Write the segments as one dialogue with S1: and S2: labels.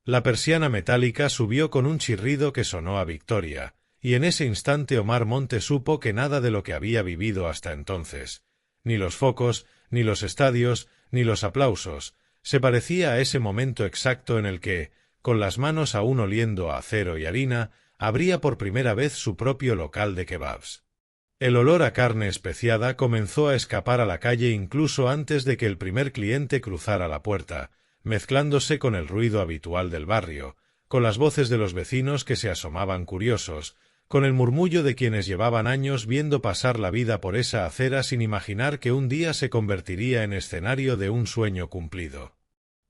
S1: La persiana metálica subió con un chirrido que sonó a victoria, y en ese instante Omar Monte supo que nada de lo que había vivido hasta entonces, ni los focos, ni los estadios, ni los aplausos, se parecía a ese momento exacto en el que, con las manos aún oliendo a acero y harina, abría por primera vez su propio local de kebabs. El olor a carne especiada comenzó a escapar a la calle incluso antes de que el primer cliente cruzara la puerta, mezclándose con el ruido habitual del barrio, con las voces de los vecinos que se asomaban curiosos, con el murmullo de quienes llevaban años viendo pasar la vida por esa acera sin imaginar que un día se convertiría en escenario de un sueño cumplido.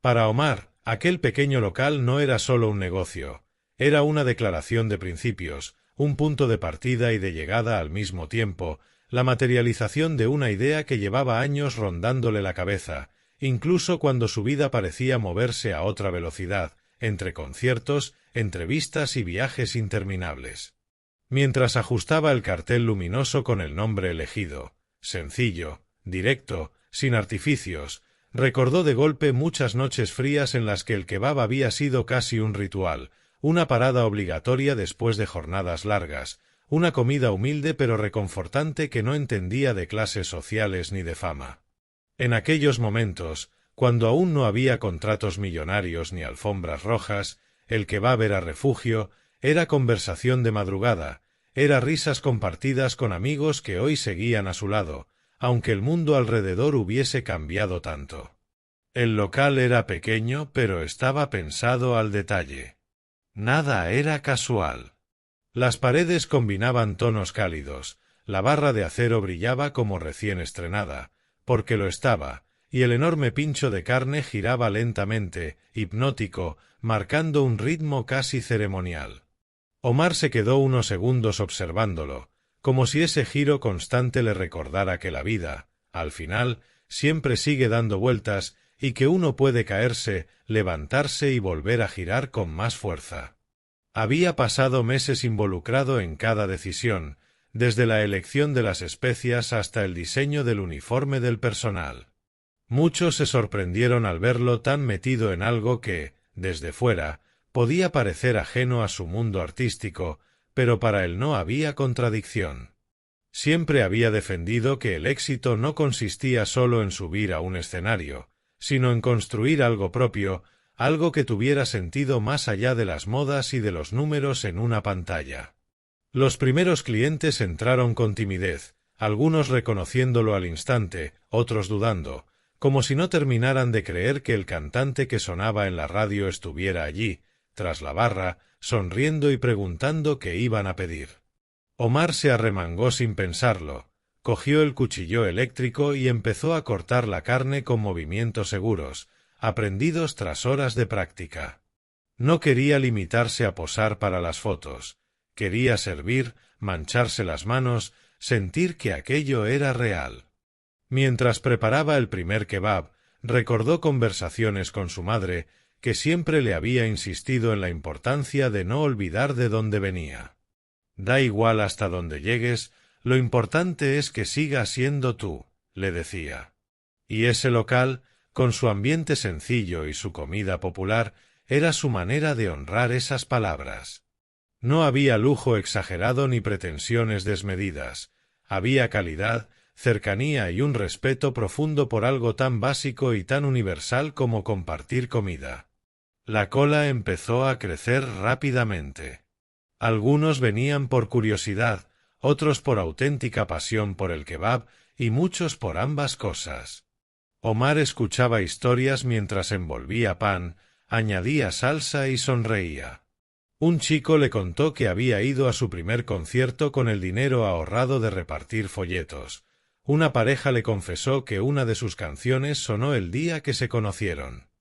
S1: Para Omar, aquel pequeño local no era solo un negocio, era una declaración de principios, un punto de partida y de llegada al mismo tiempo, la materialización de una idea que llevaba años rondándole la cabeza, incluso cuando su vida parecía moverse a otra velocidad, entre conciertos, entrevistas y viajes interminables. Mientras ajustaba el cartel luminoso con el nombre elegido, sencillo, directo, sin artificios, recordó de golpe muchas noches frías en las que el kebab había sido casi un ritual, una parada obligatoria después de jornadas largas, una comida humilde pero reconfortante que no entendía de clases sociales ni de fama. En aquellos momentos, cuando aún no había contratos millonarios ni alfombras rojas, el kebab era refugio, era conversación de madrugada, era risas compartidas con amigos que hoy seguían a su lado, aunque el mundo alrededor hubiese cambiado tanto. El local era pequeño, pero estaba pensado al detalle. Nada era casual. Las paredes combinaban tonos cálidos, la barra de acero brillaba como recién estrenada, porque lo estaba, y el enorme pincho de carne giraba lentamente, hipnótico, marcando un ritmo casi ceremonial. Omar se quedó unos segundos observándolo, como si ese giro constante le recordara que la vida, al final, siempre sigue dando vueltas y que uno puede caerse, levantarse y volver a girar con más fuerza. Había pasado meses involucrado en cada decisión, desde la elección de las especias hasta el diseño del uniforme del personal. Muchos se sorprendieron al verlo tan metido en algo que, desde fuera, podía parecer ajeno a su mundo artístico, pero para él no había contradicción. Siempre había defendido que el éxito no consistía solo en subir a un escenario, sino en construir algo propio, algo que tuviera sentido más allá de las modas y de los números en una pantalla. Los primeros clientes entraron con timidez, algunos reconociéndolo al instante, otros dudando, como si no terminaran de creer que el cantante que sonaba en la radio estuviera allí, tras la barra, sonriendo y preguntando qué iban a pedir. Omar se arremangó sin pensarlo, cogió el cuchillo eléctrico y empezó a cortar la carne con movimientos seguros, aprendidos tras horas de práctica. No quería limitarse a posar para las fotos, quería servir, mancharse las manos, sentir que aquello era real. Mientras preparaba el primer kebab, recordó conversaciones con su madre, que siempre le había insistido en la importancia de no olvidar de dónde venía. Da igual hasta dónde llegues, lo importante es que sigas siendo tú, le decía. Y ese local, con su ambiente sencillo y su comida popular, era su manera de honrar esas palabras. No había lujo exagerado ni pretensiones desmedidas, había calidad, cercanía y un respeto profundo por algo tan básico y tan universal como compartir comida. La cola empezó a crecer rápidamente. Algunos venían por curiosidad, otros por auténtica pasión por el kebab y muchos por ambas cosas. Omar escuchaba historias mientras envolvía pan, añadía salsa y sonreía. Un chico le contó que había ido a su primer concierto con el dinero ahorrado de repartir folletos. Una pareja le confesó que una de sus canciones sonó el día que se conocieron.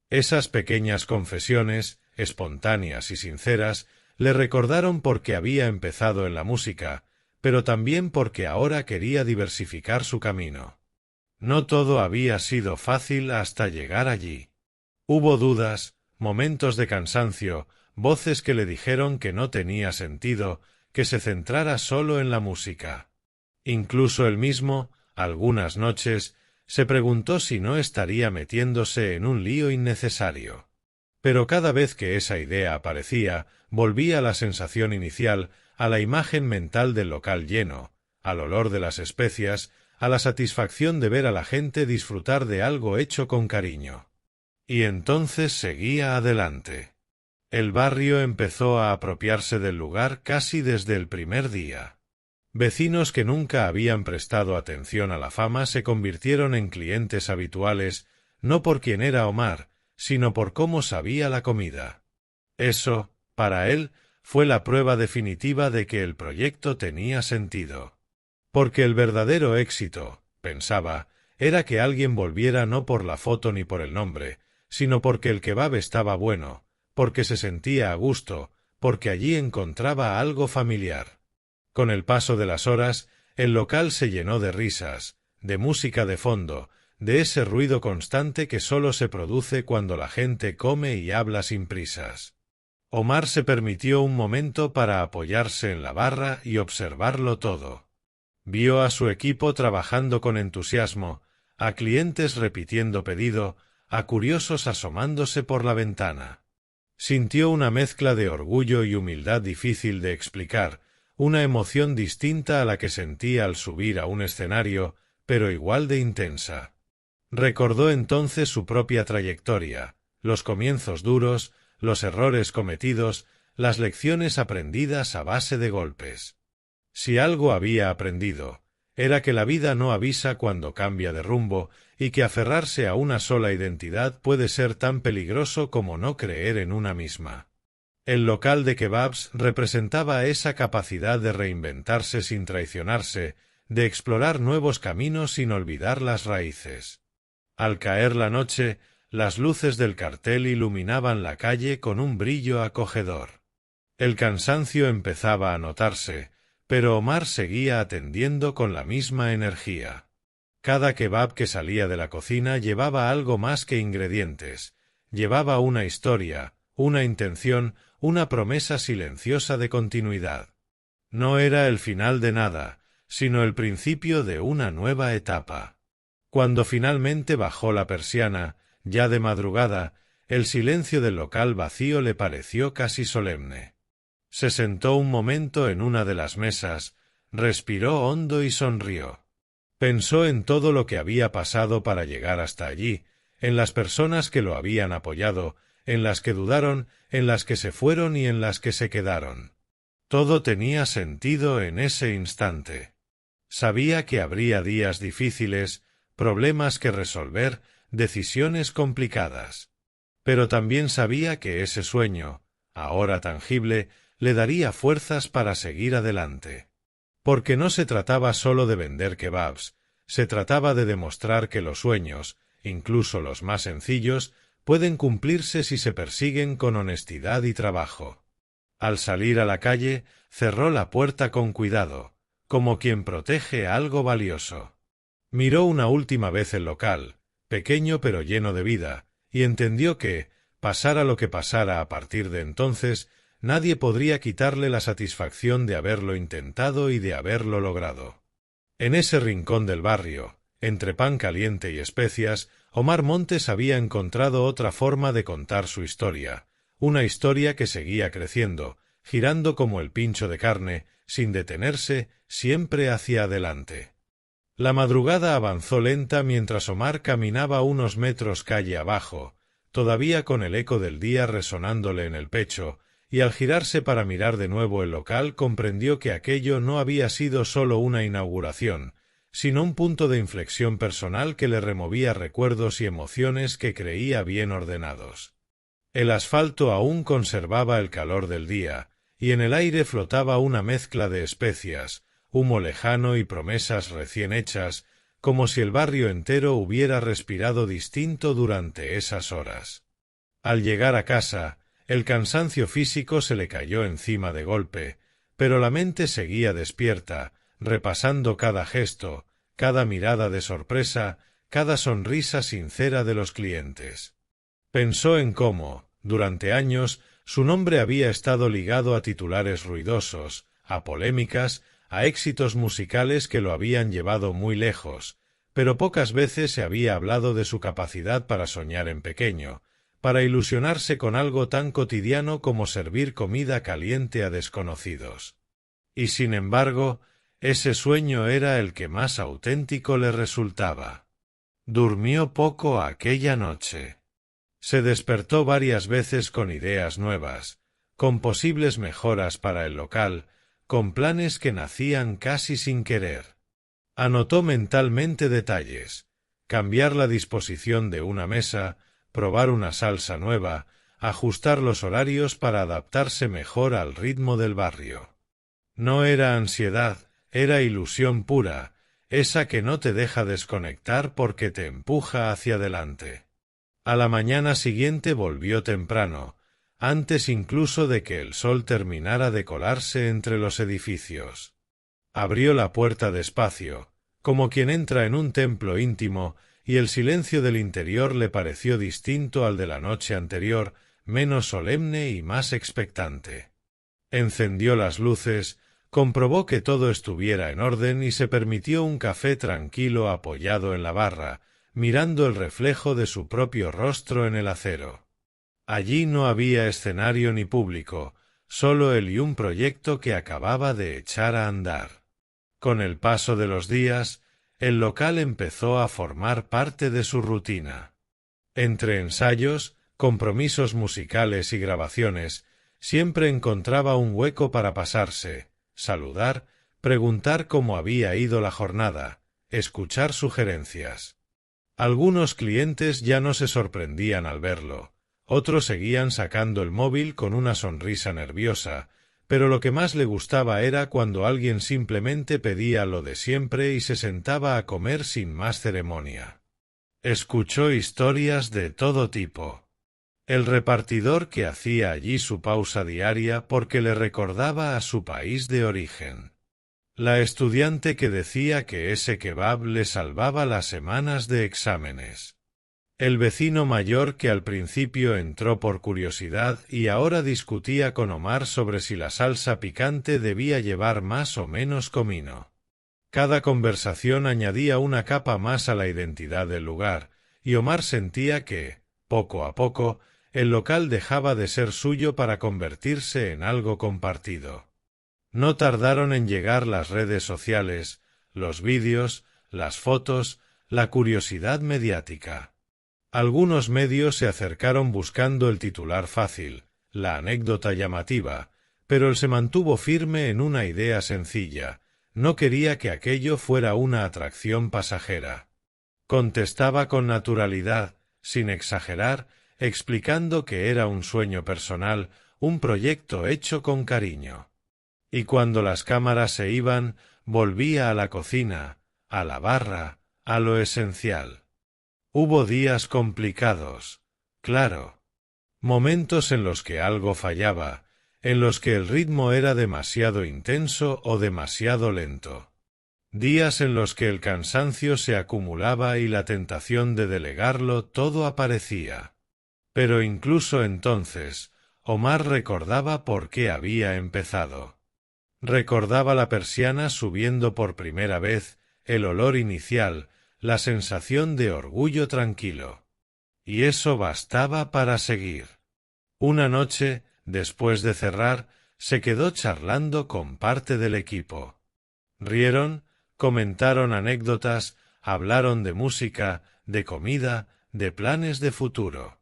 S1: Esas pequeñas confesiones, espontáneas y sinceras, le recordaron por qué había empezado en la música, pero también porque ahora quería diversificar su camino. No todo había sido fácil hasta llegar allí. Hubo dudas, momentos de cansancio, voces que le dijeron que no tenía sentido, que se centrara solo en la música. Incluso él mismo, algunas noches, se preguntó si no estaría metiéndose en un lío innecesario. Pero cada vez que esa idea aparecía, volvía a la sensación inicial, a la imagen mental del local lleno, al olor de las especias, a la satisfacción de ver a la gente disfrutar de algo hecho con cariño. Y entonces seguía adelante. El barrio empezó a apropiarse del lugar casi desde el primer día. Vecinos que nunca habían prestado atención a la fama se convirtieron en clientes habituales, no por quien era Omar, sino por cómo sabía la comida. Eso, para él, fue la prueba definitiva de que el proyecto tenía sentido. Porque el verdadero éxito, pensaba, era que alguien volviera no por la foto ni por el nombre, sino porque el kebab estaba bueno, porque se sentía a gusto, porque allí encontraba algo familiar. Con el paso de las horas, el local se llenó de risas, de música de fondo, de ese ruido constante que solo se produce cuando la gente come y habla sin prisas. Omar se permitió un momento para apoyarse en la barra y observarlo todo. Vio a su equipo trabajando con entusiasmo, a clientes repitiendo pedido, a curiosos asomándose por la ventana. Sintió una mezcla de orgullo y humildad difícil de explicar, una emoción distinta a la que sentía al subir a un escenario, pero igual de intensa. Recordó entonces su propia trayectoria, los comienzos duros, los errores cometidos, las lecciones aprendidas a base de golpes. Si algo había aprendido, era que la vida no avisa cuando cambia de rumbo y que aferrarse a una sola identidad puede ser tan peligroso como no creer en una misma. El local de kebabs representaba esa capacidad de reinventarse sin traicionarse, de explorar nuevos caminos sin olvidar las raíces. Al caer la noche, las luces del cartel iluminaban la calle con un brillo acogedor. El cansancio empezaba a notarse, pero Omar seguía atendiendo con la misma energía. Cada kebab que salía de la cocina llevaba algo más que ingredientes, llevaba una historia, una intención, una promesa silenciosa de continuidad. No era el final de nada, sino el principio de una nueva etapa. Cuando finalmente bajó la persiana, ya de madrugada, el silencio del local vacío le pareció casi solemne. Se sentó un momento en una de las mesas, respiró hondo y sonrió. Pensó en todo lo que había pasado para llegar hasta allí, en las personas que lo habían apoyado, en las que dudaron, en las que se fueron y en las que se quedaron. Todo tenía sentido en ese instante. Sabía que habría días difíciles, problemas que resolver, decisiones complicadas. Pero también sabía que ese sueño, ahora tangible, le daría fuerzas para seguir adelante. Porque no se trataba solo de vender kebabs, se trataba de demostrar que los sueños, incluso los más sencillos, pueden cumplirse si se persiguen con honestidad y trabajo. Al salir a la calle, cerró la puerta con cuidado, como quien protege algo valioso. Miró una última vez el local, pequeño pero lleno de vida, y entendió que, pasara lo que pasara a partir de entonces, nadie podría quitarle la satisfacción de haberlo intentado y de haberlo logrado. En ese rincón del barrio, entre pan caliente y especias, Omar Montes había encontrado otra forma de contar su historia, una historia que seguía creciendo, girando como el pincho de carne, sin detenerse, siempre hacia adelante. La madrugada avanzó lenta mientras Omar caminaba unos metros calle abajo, todavía con el eco del día resonándole en el pecho, y al girarse para mirar de nuevo el local comprendió que aquello no había sido solo una inauguración, sino un punto de inflexión personal que le removía recuerdos y emociones que creía bien ordenados. El asfalto aún conservaba el calor del día, y en el aire flotaba una mezcla de especias, humo lejano y promesas recién hechas, como si el barrio entero hubiera respirado distinto durante esas horas. Al llegar a casa, el cansancio físico se le cayó encima de golpe, pero la mente seguía despierta, repasando cada gesto, cada mirada de sorpresa, cada sonrisa sincera de los clientes. Pensó en cómo, durante años, su nombre había estado ligado a titulares ruidosos, a polémicas, a éxitos musicales que lo habían llevado muy lejos, pero pocas veces se había hablado de su capacidad para soñar en pequeño, para ilusionarse con algo tan cotidiano como servir comida caliente a desconocidos. Y sin embargo, ese sueño era el que más auténtico le resultaba. Durmió poco aquella noche. Se despertó varias veces con ideas nuevas, con posibles mejoras para el local, con planes que nacían casi sin querer. Anotó mentalmente detalles: cambiar la disposición de una mesa, probar una salsa nueva, ajustar los horarios para adaptarse mejor al ritmo del barrio. No era ansiedad, era ilusión pura, esa que no te deja desconectar porque te empuja hacia adelante. A la mañana siguiente volvió temprano, antes incluso de que el sol terminara de colarse entre los edificios. Abrió la puerta despacio, como quien entra en un templo íntimo, y el silencio del interior le pareció distinto al de la noche anterior, menos solemne y más expectante. Encendió las luces, comprobó que todo estuviera en orden y se permitió un café tranquilo apoyado en la barra, mirando el reflejo de su propio rostro en el acero. Allí no había escenario ni público, solo él y un proyecto que acababa de echar a andar. Con el paso de los días, el local empezó a formar parte de su rutina. Entre ensayos, compromisos musicales y grabaciones, siempre encontraba un hueco para pasarse, saludar, preguntar cómo había ido la jornada, escuchar sugerencias. Algunos clientes ya no se sorprendían al verlo, otros seguían sacando el móvil con una sonrisa nerviosa, pero lo que más le gustaba era cuando alguien simplemente pedía lo de siempre y se sentaba a comer sin más ceremonia. Escuchó historias de todo tipo. El repartidor que hacía allí su pausa diaria porque le recordaba a su país de origen. La estudiante que decía que ese kebab le salvaba las semanas de exámenes. El vecino mayor que al principio entró por curiosidad y ahora discutía con Omar sobre si la salsa picante debía llevar más o menos comino. Cada conversación añadía una capa más a la identidad del lugar, y Omar sentía que, poco a poco, el local dejaba de ser suyo para convertirse en algo compartido. No tardaron en llegar las redes sociales, los vídeos, las fotos, la curiosidad mediática. Algunos medios se acercaron buscando el titular fácil, la anécdota llamativa, pero él se mantuvo firme en una idea sencilla: no quería que aquello fuera una atracción pasajera. Contestaba con naturalidad, sin exagerar, explicando que era un sueño personal, un proyecto hecho con cariño. Y cuando las cámaras se iban, volvía a la cocina, a la barra, a lo esencial. Hubo días complicados, claro. Momentos en los que algo fallaba, en los que el ritmo era demasiado intenso o demasiado lento. Días en los que el cansancio se acumulaba y la tentación de delegarlo todo aparecía. Pero incluso entonces, Omar recordaba por qué había empezado. Recordaba la persiana subiendo por primera vez, el olor inicial, la sensación de orgullo tranquilo. Y eso bastaba para seguir. Una noche, después de cerrar, se quedó charlando con parte del equipo. Rieron, comentaron anécdotas, hablaron de música, de comida, de planes de futuro.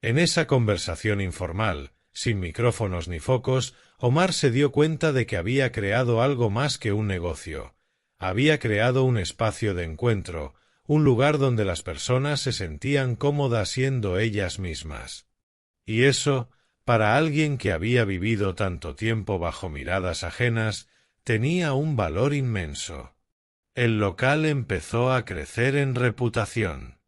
S1: En esa conversación informal, sin micrófonos ni focos, Omar se dio cuenta de que había creado algo más que un negocio. Había creado un espacio de encuentro, un lugar donde las personas se sentían cómodas siendo ellas mismas. Y eso, para alguien que había vivido tanto tiempo bajo miradas ajenas, tenía un valor inmenso. El local empezó a crecer en reputación.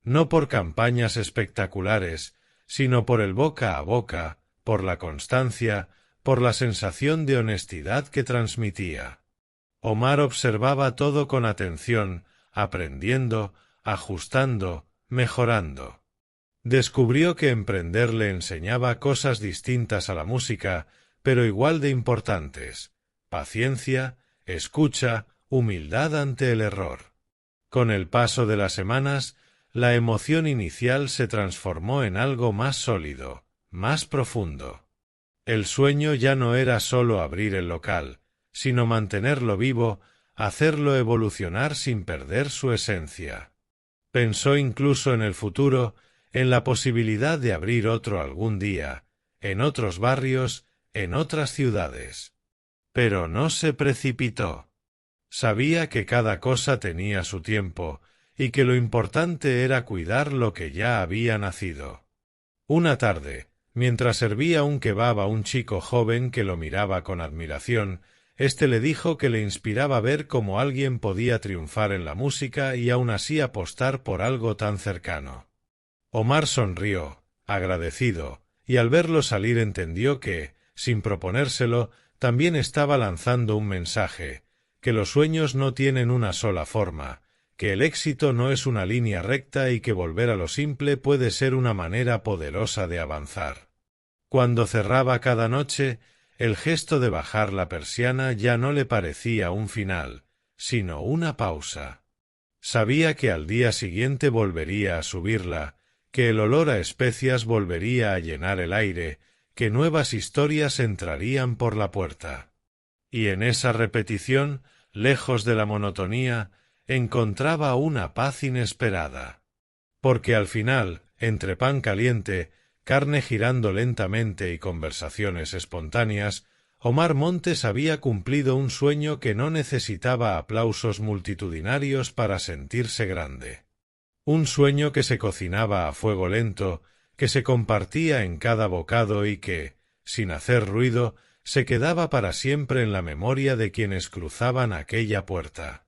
S1: No por campañas espectaculares, sino por el boca a boca, por la constancia, por la sensación de honestidad que transmitía. Omar observaba todo con atención, aprendiendo, ajustando, mejorando. Descubrió que emprender le enseñaba cosas distintas a la música, pero igual de importantes: paciencia, escucha, humildad ante el error. Con el paso de las semanas, la emoción inicial se transformó en algo más sólido, más profundo. El sueño ya no era sólo abrir el local, sino mantenerlo vivo, hacerlo evolucionar sin perder su esencia. Pensó incluso en el futuro, en la posibilidad de abrir otro algún día, en otros barrios, en otras ciudades. Pero no se precipitó. Sabía que cada cosa tenía su tiempo, y que lo importante era cuidar lo que ya había nacido. Una tarde, mientras servía un kebab a un chico joven que lo miraba con admiración, éste le dijo que le inspiraba ver cómo alguien podía triunfar en la música y aun así apostar por algo tan cercano. Omar sonrió, agradecido, y al verlo salir entendió que, sin proponérselo, también estaba lanzando un mensaje, que los sueños no tienen una sola forma, que el éxito no es una línea recta y que volver a lo simple puede ser una manera poderosa de avanzar. Cuando cerraba cada noche, el gesto de bajar la persiana ya no le parecía un final, sino una pausa. Sabía que al día siguiente volvería a subirla, que el olor a especias volvería a llenar el aire, que nuevas historias entrarían por la puerta. Y en esa repetición, lejos de la monotonía, encontraba una paz inesperada. Porque al final, entre pan caliente, carne girando lentamente y conversaciones espontáneas, Omar Montes había cumplido un sueño que no necesitaba aplausos multitudinarios para sentirse grande. Un sueño que se cocinaba a fuego lento, que se compartía en cada bocado y que, sin hacer ruido, se quedaba para siempre en la memoria de quienes cruzaban aquella puerta.